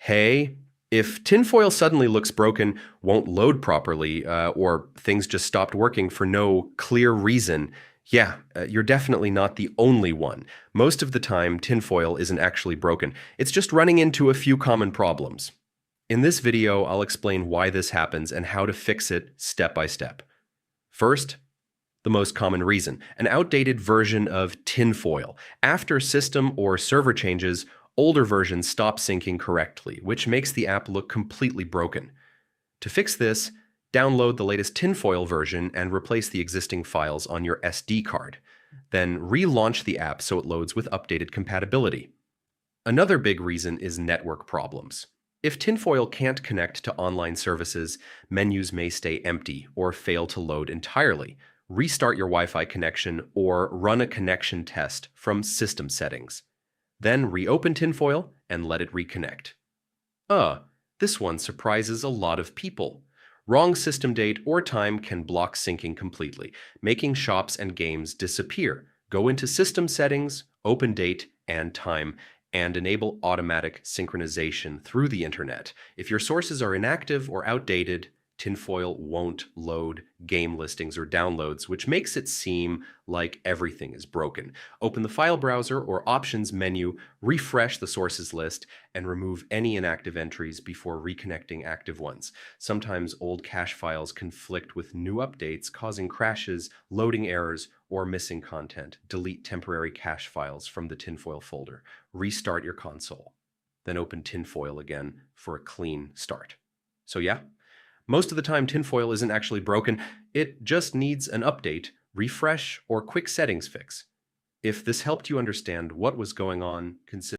Hey, if tinfoil suddenly looks broken, won't load properly, or things just stopped working for no clear reason, yeah, you're definitely not the only one. Most of the time, tinfoil isn't actually broken. It's just running into a few common problems. In this video, I'll explain why this happens and how to fix it step by step. First, the most common reason, an outdated version of tinfoil. After system or server changes, older versions stop syncing correctly, which makes the app look completely broken. To fix this, download the latest tinfoil version and replace the existing files on your SD card. Then relaunch the app so it loads with updated compatibility. Another big reason is network problems. If tinfoil can't connect to online services, menus may stay empty or fail to load entirely. Restart your Wi-Fi connection or run a connection test from system settings. Then reopen tinfoil and let it reconnect. This one surprises a lot of people. Wrong system date or time can block syncing completely, making shops and games disappear. Go into System Settings, open Date and Time, and enable automatic synchronization through the internet. If your sources are inactive or outdated, tinfoil won't load game listings or downloads, which makes it seem like everything is broken. Open the File Browser or Options menu, refresh the sources list, and remove any inactive entries before reconnecting active ones. Sometimes old cache files conflict with new updates, causing crashes, loading errors, or missing content. Delete temporary cache files from the tinfoil folder. Restart your console. Then open tinfoil again for a clean start. So yeah, most of the time tinfoil isn't actually broken, it just needs an update, refresh, or quick settings fix. If this helped you understand what was going on, consider